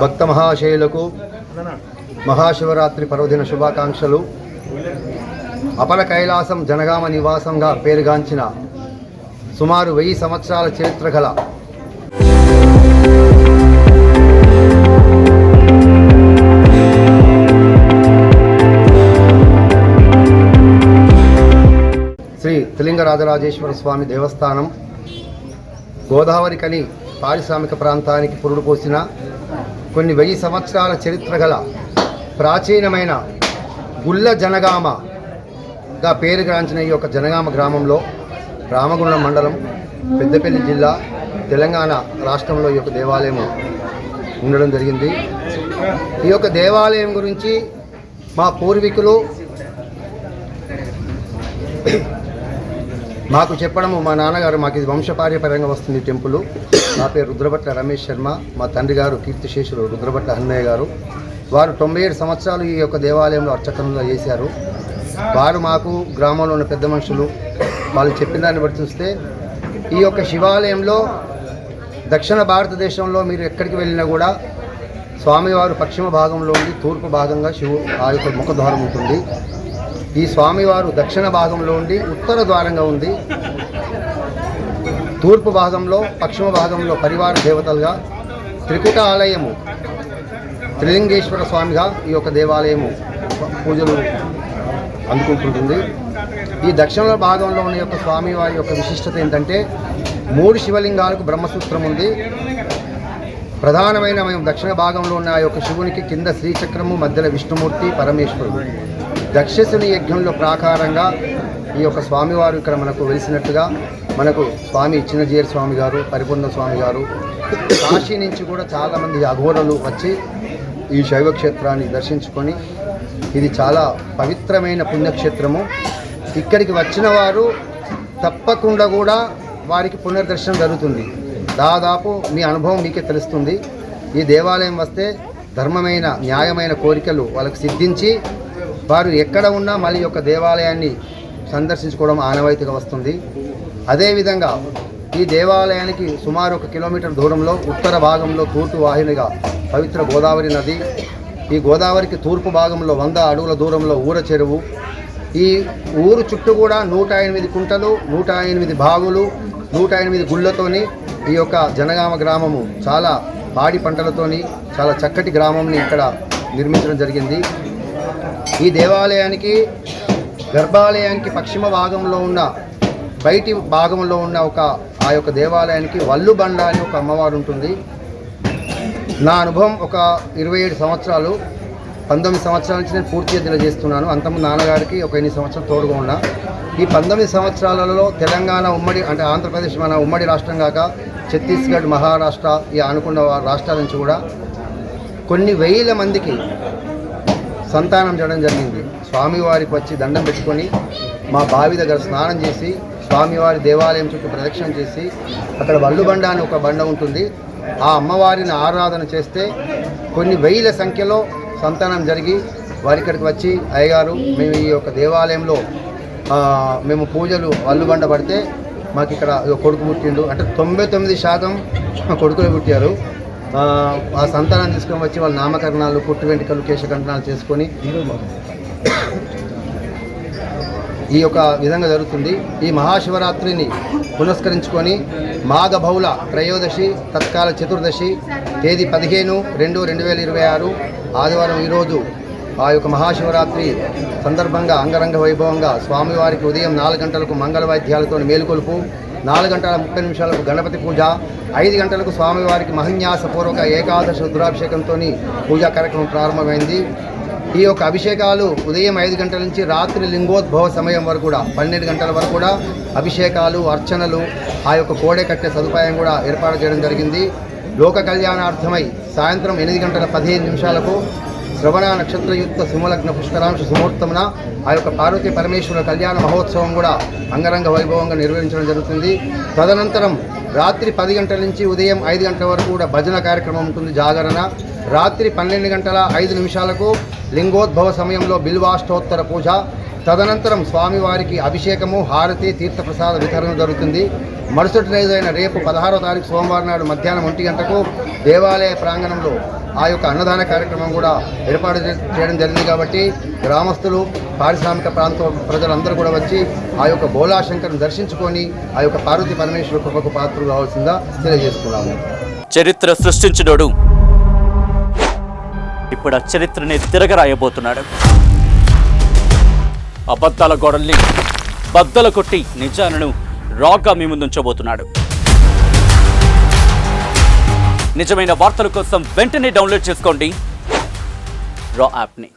భక్త మహాశయులకు మహాశివరాత్రి పర్వదిన శుభాకాంక్షలు. అపర కైలాసం జనగామ నివాసంగా పేరుగాంచిన సుమారు 1000 సంవత్సరాల చరిత్ర గల శ్రీ త్రిలింగరాజరాజేశ్వర స్వామి దేవస్థానం గోదావరి కని పారిశ్రామిక ప్రాంతానికి పురుడు పోసిన కొన్ని 1000 సంవత్సరాల చరిత్ర గల ప్రాచీనమైన గుళ్ళ జనగామగా పేరుగాంచిన ఈ యొక్క జనగామ గ్రామంలో రామగుండం మండలం పెద్దపల్లి జిల్లా తెలంగాణ రాష్ట్రంలో ఈ యొక్క దేవాలయం ఉండడం జరిగింది. ఈ యొక్క దేవాలయం గురించి మా పూర్వీకులు మాకు చెప్పడము, మా నాన్నగారు మాకు ఇది వంశపార్యపరంగా వస్తుంది టెంపుల్. నా పేరు రుద్రభట్ల రమేష్ శర్మ, మా తండ్రి గారు కీర్తిశేషులు రుద్రభట్ల హన్నయ్య గారు. వారు 97 సంవత్సరాలు ఈ యొక్క దేవాలయంలో అర్చకంగా చేశారు. వారు మాకు గ్రామంలో ఉన్న పెద్ద మనుషులు వాళ్ళు చెప్పిన దాన్ని బట్టి చూస్తే ఈ యొక్క శివాలయంలో దక్షిణ భారతదేశంలో మీరు ఎక్కడికి వెళ్ళినా కూడా స్వామివారు పశ్చిమ భాగంలో ఉండి తూర్పు భాగంగా ఆ యొక్క ముఖద్వారం ఉంటుంది. ఈ స్వామివారు దక్షిణ భాగంలో ఉండి ఉత్తర ద్వారంగా ఉంది. తూర్పు భాగంలో పశ్చిమ భాగంలో పరివార దేవతలుగా త్రికుట ఆలయము త్రిలింగేశ్వర స్వామిగా ఈ యొక్క దేవాలయము పూజలు అందుకుంటుంటుంది. ఈ దక్షిణ భాగంలో ఉన్న యొక్క స్వామివారి యొక్క విశిష్టత ఏంటంటే 3 శివలింగాలకు బ్రహ్మసూత్రం ఉంది. ప్రధానమైన మేము దక్షిణ భాగంలో ఉన్న ఆ యొక్క శివునికి కింద శ్రీచక్రము, మధ్యలో విష్ణుమూర్తి, పరమేశ్వరుడు. దక్షసుని యజ్ఞంలో ప్రాకారంగా ఈ యొక్క స్వామివారు ఇక్కడ మనకు వెలిసినట్టుగా మనకు స్వామి చిన్నజీయర్ స్వామి గారు, పరిపూర్ణ స్వామి గారు, కాశీ నుంచి కూడా చాలామంది అఘోరలు వచ్చి ఈ శైవ క్షేత్రాన్ని దర్శించుకొని ఇది చాలా పవిత్రమైన పుణ్యక్షేత్రము. ఇక్కడికి వచ్చిన వారు తప్పకుండా కూడా వారికి పునర్దర్శనం జరుగుతుంది. దాదాపు మీ అనుభవం మీకే తెలుస్తుంది. ఈ దేవాలయం వస్తే ధర్మమైన న్యాయమైన కోరికలు వాళ్ళకు సిద్ధించి వారు ఎక్కడ ఉన్నా మళ్ళీ యొక్క దేవాలయాన్ని సందర్శించుకోవడం ఆనవాయితీగా వస్తుంది. అదేవిధంగా ఈ దేవాలయానికి సుమారు 1 కిలోమీటర్ దూరంలో ఉత్తర భాగంలో తూర్పు వాహినిగా పవిత్ర గోదావరి నది. ఈ గోదావరికి తూర్పు భాగంలో 100 అడుగుల దూరంలో ఊర చెరువు. ఈ ఊరు చుట్టూ కూడా 108 కుంటలు, 108 బావులు, 108 గుళ్ళతోని ఈ యొక్క జనగామ గ్రామము చాలా పాడి పంటలతోని చాలా చక్కటి గ్రామంని ఇక్కడ నిర్మించడం జరిగింది. ఈ దేవాలయానికి గర్భాలయానికి పశ్చిమ భాగంలో ఉన్న బయటి భాగంలో ఉన్న ఆ యొక్క దేవాలయానికి వల్లుబండ అని ఒక అమ్మవారు ఉంటుంది. నా అనుభవం ఒక 27 సంవత్సరాలు, 19 సంవత్సరాల నుంచి నేను పూర్తిగా తెలియజేస్తున్నాను. అంతకుముందు నాన్నగారికి ఒక 8 సంవత్సరాలు తోడుగా ఉన్నా. ఈ 19 సంవత్సరాలలో తెలంగాణ ఉమ్మడి అంటే ఆంధ్రప్రదేశ్ మన ఉమ్మడి రాష్ట్రం కాక ఛత్తీస్గఢ్, మహారాష్ట్ర ఈ అనుకున్న రాష్ట్రాల నుంచి కూడా కొన్ని వేల మందికి సంతానం చేయడం జరిగింది. స్వామివారికి వచ్చి దండం పెట్టుకొని మా బావి దగ్గర స్నానం చేసి స్వామివారి దేవాలయం చుట్టూ ప్రదక్షిణ చేసి అక్కడ వల్లుబండ అని ఒక బండ ఉంటుంది. ఆ అమ్మవారిని ఆరాధన చేస్తే కొన్ని వేల సంఖ్యలో సంతానం జరిగి వారి ఇక్కడికి వచ్చి అయ్యగారు మేము ఈ యొక్క దేవాలయంలో మేము పూజలు వల్లుబండ పడితే మాకు ఇక్కడ కొడుకు పుట్టిండు అంటే 99% కొడుకులు పుట్టారు. ఆ సంతానం తీసుకొని వచ్చి వాళ్ళ నామకరణాలు, పుట్టు వెంట్రుకలు, కేశకంఠనాలు చేసుకొని ఈ యొక్క విధంగా జరుగుతుంది. ఈ మహాశివరాత్రిని పునస్కరించుకొని మాఘ బహుళ త్రయోదశి తత్కాల చతుర్దశి తేదీ 15/2/2026 ఆదివారం ఈరోజు ఆ యొక్క మహాశివరాత్రి సందర్భంగా అంగరంగ వైభవంగా స్వామివారికి ఉదయం 4 గంటలకు మంగళ వాయిద్యాలతో మేలుకొలుపు, 4:30 గణపతి పూజ, 5 గంటలకు స్వామివారికి మహన్యాసపూర్వక ఏకాదశ రుద్రాభిషేకంతో పూజా కార్యక్రమం ప్రారంభమైంది. ఈ యొక్క అభిషేకాలు ఉదయం 5 గంటల నుంచి రాత్రి లింగోద్భవ సమయం వరకు కూడా 12 గంటల వరకు కూడా అభిషేకాలు, అర్చనలు, ఆ యొక్క కోడె కట్టే సదుపాయం కూడా ఏర్పాటు చేయడం జరిగింది. లోక కళ్యాణార్థమై సాయంత్రం 8:15 శ్రవణ నక్షత్రయుక్త సింహలగ్న పుష్కరాంశ సుముహూర్తమున ఆ యొక్క పార్వతీ పరమేశ్వర కళ్యాణ మహోత్సవం కూడా అంగరంగ వైభవంగా నిర్వహించడం జరుగుతుంది. తదనంతరం రాత్రి 10 గంటల నుంచి ఉదయం 5 గంటల వరకు కూడా భజన కార్యక్రమం ఉంటుంది, జాగరణ. రాత్రి 12:05 లింగోద్భవ సమయంలో బిల్వాష్టోత్తర పూజ, తదనంతరం స్వామివారికి అభిషేకము, హారతి, తీర్థప్రసాద వితరణ జరుగుతుంది. మరుసటి రోజైన రేపు 16వ తారీఖు సోమవారం నాడు మధ్యాహ్నం 1 గంటకు దేవాలయ ప్రాంగణంలో ఆ యొక్క అన్నదాన కార్యక్రమం కూడా ఏర్పాటు చేయడం జరిగింది. కాబట్టి గ్రామస్తులు, పారిశ్రామిక ప్రాంత ప్రజలందరూ కూడా వచ్చి ఆ యొక్క బోలాశంకర్ను దర్శించుకొని ఆ యొక్క పార్వతీ పరమేశ్వర కృపకు పాత్రలు కావాల్సిందిగా తెలియజేస్తున్నాము. చరిత్ర సృష్టించినోడు ఇప్పుడు ఆ చరిత్రని తిరగరాయబోతున్నాడు. అబద్ధాల గోడల్ని బద్దలు కొట్టి నిజాలను రాగా మీ ముందుంచబోతున్నాడు. నిజమైన వార్తల కోసం వెంటనే డౌన్లోడ్ చేసుకోండి రా యాప్ని.